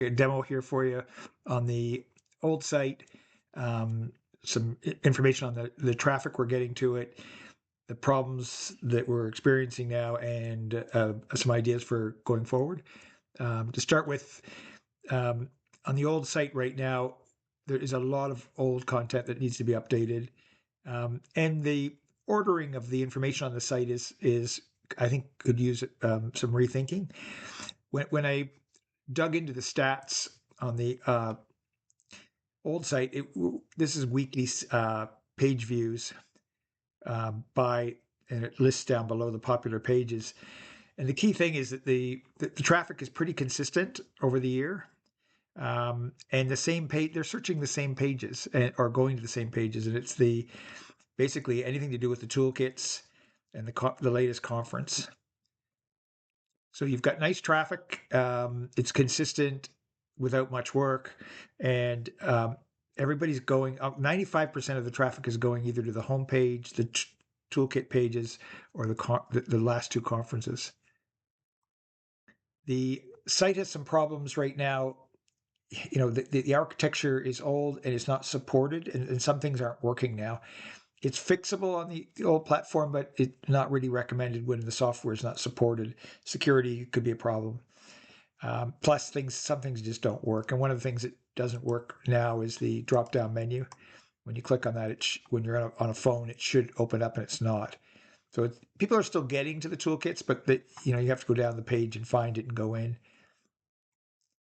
a demo here for you on the old site, some information on the traffic we're getting to it, the problems that we're experiencing now, and some ideas for going forward. To start with, um, on the old site right now, there is a lot of old content that needs to be updated, and the ordering of the information on the site is I think could use some rethinking. When I dug into the stats on the old site, this is weekly page views by, and it lists down below the popular pages. And the key thing is that the traffic is pretty consistent over the year. And the same page, they're searching the same pages or going to the same pages. And it's basically anything to do with the toolkits and the latest conference. So you've got nice traffic. It's consistent without much work, and everybody's going. 95% of the traffic is going either to the homepage, the toolkit pages, or the last two conferences. The site has some problems right now. You know, the architecture is old and it's not supported, and some things aren't working now. It's fixable on the old platform, but it's not really recommended when the software is not supported. Security could be a problem. Plus, some things just don't work. And one of the things that doesn't work now is the drop-down menu. When you click on that, when you're on a phone, it should open up, and it's not. So people are still getting to the toolkits, but you have to go down the page and find it and go in.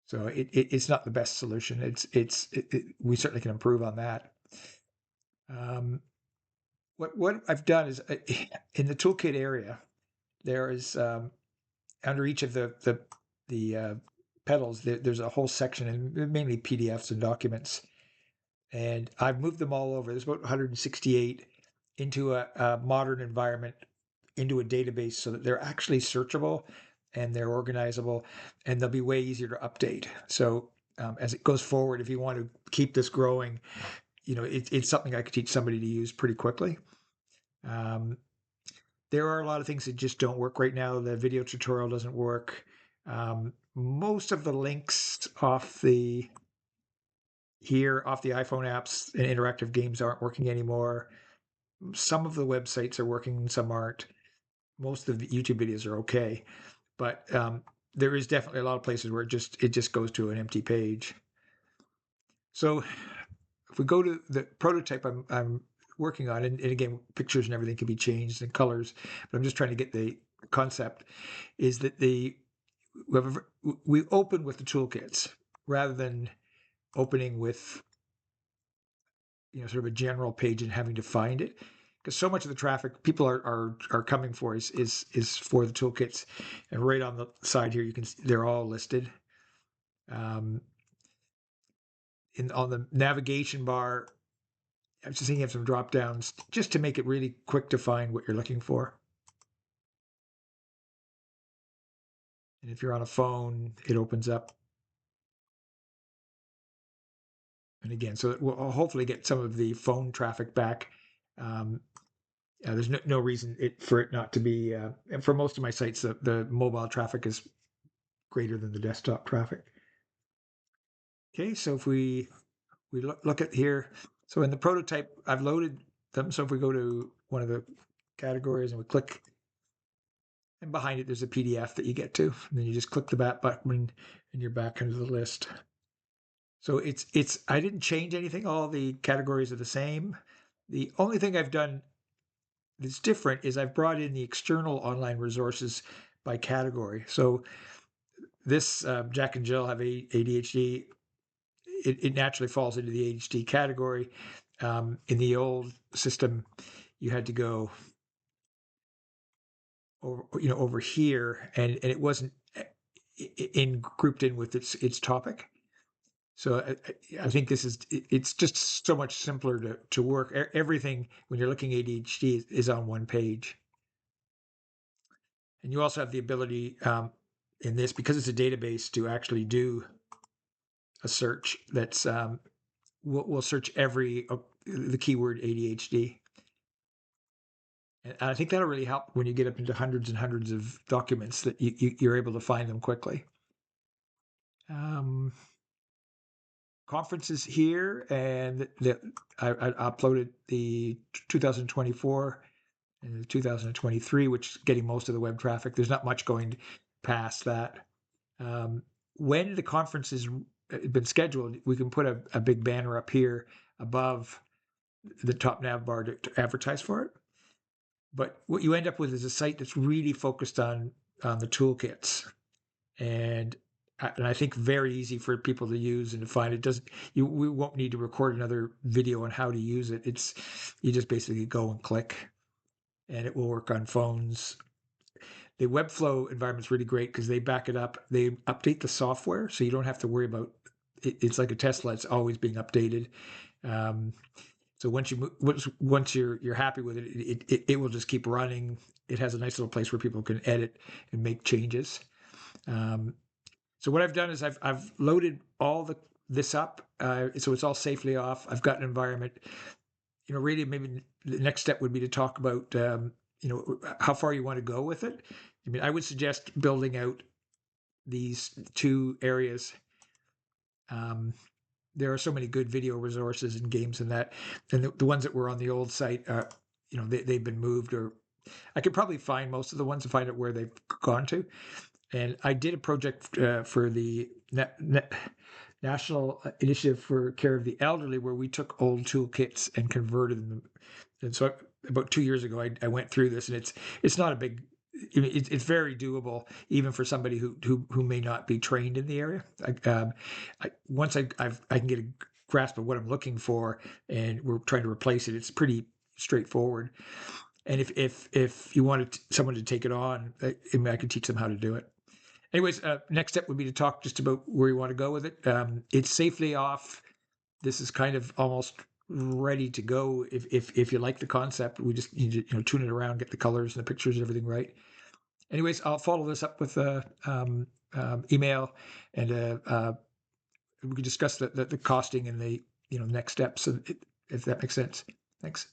So it's not the best solution. We certainly can improve on that. What I've done is in the toolkit area, there is under each of the pedals, there's a whole section, and mainly PDFs and documents. And I've moved them all over. There's about 168 into a modern environment, into a database, so that they're actually searchable and they're organizable, and they'll be way easier to update. So as it goes forward, if you want to keep this growing, it's something I could teach somebody to use pretty quickly. There are a lot of things that just don't work right now. The video tutorial doesn't work. Most of the links off the iPhone apps and interactive games aren't working anymore. Some of the websites are working, some aren't. Most of the YouTube videos are okay, but there is definitely a lot of places where it just goes to an empty page. So if we go to the prototype I'm working on, and again, pictures and everything can be changed and colors, but I'm just trying to get the concept, is that we open with the toolkits rather than opening with sort of a general page and having to find it, because so much of the traffic people are coming for is for the toolkits. And right on the side here, you can see they're all listed. On the navigation bar, I'm just thinking of some drop downs just to make it really quick to find what you're looking for. And if you're on a phone, it opens up. And again, so we'll hopefully get some of the phone traffic back. There's no reason for it not to be. And for most of my sites, the mobile traffic is greater than the desktop traffic. Okay, so if we look at here, so in the prototype, I've loaded them. So if we go to one of the categories and we click, and behind it, there's a PDF that you get to, and then you just click the back button and you're back into the list. So I didn't change anything. All the categories are the same. The only thing I've done that's different is I've brought in the external online resources by category. So this Jack and Jill have ADHD. It naturally falls into the ADHD category. In the old system, you had to go over here, and it wasn't grouped in with its topic. So I think it's just so much simpler to work. Everything when you're looking at ADHD is on one page. And you also have the ability in this, because it's a database, to actually do a search that's will search the keyword ADHD. And I think that'll really help when you get up into hundreds and hundreds of documents, that you're able to find them quickly. conferences here, and I uploaded the 2024 and 2023, which is getting most of the web traffic. There's not much going past that. When the conference has been scheduled, we can put a big banner up here above the top nav bar to advertise for it. But what you end up with is a site that's really focused on the toolkits, and I think very easy for people to use and to find. It doesn't. We won't need to record another video on how to use it. It's you just basically go and click, and it will work on phones. The Webflow environment's really great because they back it up. They update the software, so you don't have to worry about it. It's like a Tesla; it's always being updated. Um, so once you're happy with it, it will just keep running. It has a nice little place where people can edit and make changes. Um, so what I've done is I've loaded all this up, so it's all safely off. I've got an environment. Really, maybe the next step would be to talk about how far you want to go with it. I mean, I would suggest building out these two areas. There are so many good video resources and games in that, and the ones that were on the old site, they've been moved, or I could probably find most of the ones and find out where they've gone to. And I did a project for the National Initiative for Care of the Elderly, where we took old toolkits and converted them. And so about 2 years ago, I went through this, and it's not a big. It's very doable, even for somebody who may not be trained in the area. Once I can get a grasp of what I'm looking for, and we're trying to replace it, it's pretty straightforward. And if you wanted someone to take it on, I could teach them how to do it. Anyways, next step would be to talk just about where you want to go with it. It's safely off. This is kind of almost ready to go. If you like the concept, we just need to tune it around, get the colors and the pictures and everything right. Anyways, I'll follow this up with a email, and we can discuss the costing and the next steps, if that makes sense. Thanks.